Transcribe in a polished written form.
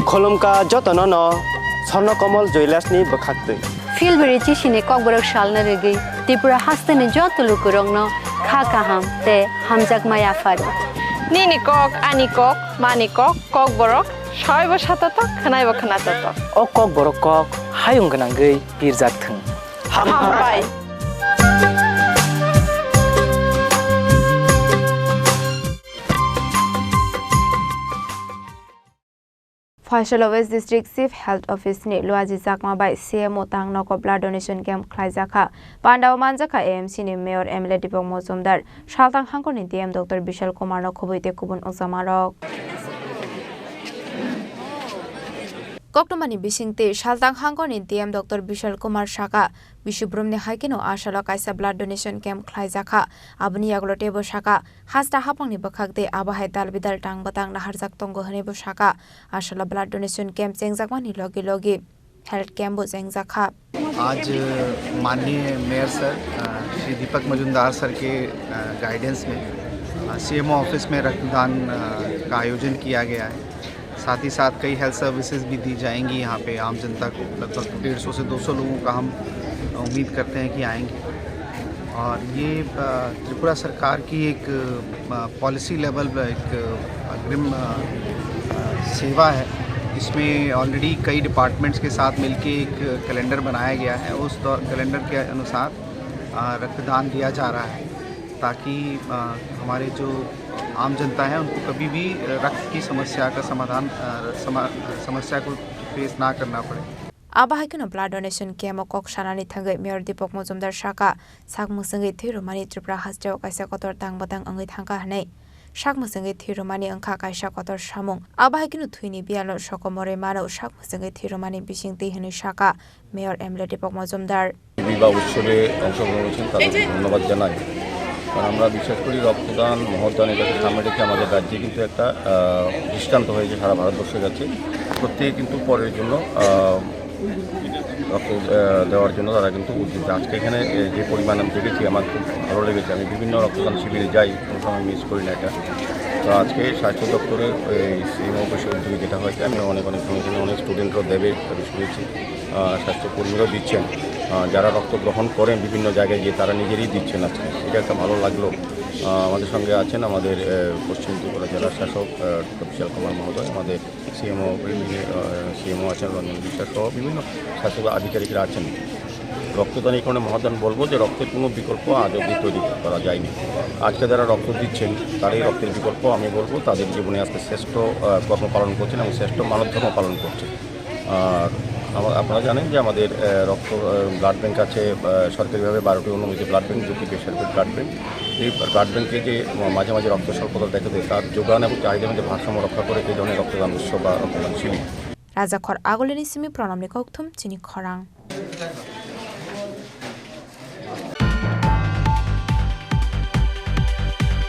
Kholomka jotonono Sornokomol Joilasni Bakhatui. Filberi Chini Kokborok Shalna Regi, Tripura Hastani Jotulukurongno, Kakaham, Te Hamjak Maya Faro. Nini Kok, Ani Kok, Mani Kok, Kokborok, Shoibo Shatatok, Kanaibo Kanatatok. O Kokborok Kok, Hayung Ganangi, Pirzaktun. Hampai. Phasalo West District Chief Health Office ni Khlaijakha by CMO Tangnogo blood donation camp Khlaijakha Pandao Manjaka AMC ni Mayor MLA Dipok Mozumdar Shaltang Hangko ni DM Dr. Bishal Kumar no Khoboite Kubun Ozamarok Koktomani Bishingte Shaltang Hangko ni DM Dr. Bishal Kumar Shaka Bishubrum Haikino Ashalo Kaisa blood donation camp Khlaijakha Abni Yaglotebo Shaka Hasta Hapang ni Bakakde Abahai Dalbidal Tang Batang Naharzak Tongo Hanebo Shaka Ashalo blood donation camp Zengzakmani Logi Logi health camp ज़ेंगज़ाखा आज माननीय mayor sir Shri Deepak Majumdar sir के guidance में CMO office में रक्तदान का आयोजन किया गया है। साथ ही साथ कई हेल्थ सर्विसेज भी दी जाएंगी यहाँ पे आम जनता को। लगभग 150 से 200 लोगों का हम उम्मीद करते हैं कि आएंगे। और ये त्रिपुरा सरकार की एक पॉलिसी लेवल एक अग्रिम सेवा है। इसमें ऑलरेडी कई डिपार्टमेंट्स के साथ मिलके एक कैलेंडर बनाया गया है। उस कैलेंडर के अनुसार रक्तदान दिया जा रहा है ताकि हमारे जो आम जनता है उनको कभी भी रक्त की समस्या का समस्या को फेस ना करना पड़े। Abahakino blood donation camp Kok Shanani Thangai Mayor Dipok Mozumdar Shaka Sakmusangi Thirumani Tripura Hasteo Kaisa Kotor Tang Batang Angai Thangka Hanai Shakmusangi Thirumani Angka Kaisa Kotor Shamung Abahakino Thuini Bialo Shokomore Mano Shakmusangi Thirumani Bishing Tihani Shaka Mayor MLA Dipok Mozumdar বিবাহ উৎসবে অংশগ্রহণ করেছেন তাদের ধন্যবাদ জানাই। কারণ আমরা বিশ্বাস করি রক্তদান মহদান এটাকে সামনে রেখে আমাদের রাজ্যে কিন্তু একটা দৃষ্টান্ত হয়েছে সারা ভারতবর্ষের কাছে। প্রত্যেকে কিন্তু পরের জন্য রক্ত দেওয়ার জন্য তারা কিন্তু উদ্যোগ। আজকে এখানে যে পরিমাণ আমি দেখেছি আমার খুব ভালো লেগেছে। আমি বিভিন্ন রক্তদান শিবিরে যাই, কোনো সময় মিস করি না এটা। তো আজকে স্বাস্থ্য দপ্তরের এই CMO অফিসের উদ্যোগে যেটা হয়েছে আমি অনেক এখানে অনেক স্টুডেন্টরাও দেবে আমি শুনেছি, স্বাস্থ্যকর্মীরাও দিচ্ছেন। যারা রক্ত গ্রহণ করেন বিভিন্ন জায়গায় গিয়ে তারা নিজেরই দিচ্ছেন। আজকে এটা একটা ভালো লাগলো। আমাদের সঙ্গে আছেন আমাদের পশ্চিম ত্রিপুরা জেলার শাসক বিশাল কুমার মহোদয়, আমাদের CMO আছেন রঞ্জন বিশ্বাস সহ বিভিন্ন স্বাস্থ্য আধিকারিকরা আছেন। রক্তদান এই কারণে মহাদান বলবো যে রক্তের কোনো বিকল্প আজ অবধি তৈরি করা যায়নি। আজকে যারা রক্ত দিচ্ছেন তারই রক্তের বিকল্প আমি বলবো তাদের জীবনে আজকে শ্রেষ্ঠ কর্ম পালন করছেন এবং শ্রেষ্ঠ মানবধর্ম পালন করছেন। আর আপনারা জানেন যে আমাদের রক্ত ব্লাড ব্যাংক আছে সরকারিভাবে 12টি অনুমোদিত ব্লাড ব্যাংক, 2টি বেসরকারি ব্লাড ব্যাংক। এই ব্লাড ব্যাংকে যে মাঝে মাঝে রক্ত স্বল্পতা দেখা দেয় তার যোগান এবং চাহিদার মধ্যে ভারসাম্য রক্ষা করে এই ধরনের রক্তদান উৎসব বা রক্তদান শিবির। Raja Khor Agolini Simi Pranamni Kokthum Chini Khorang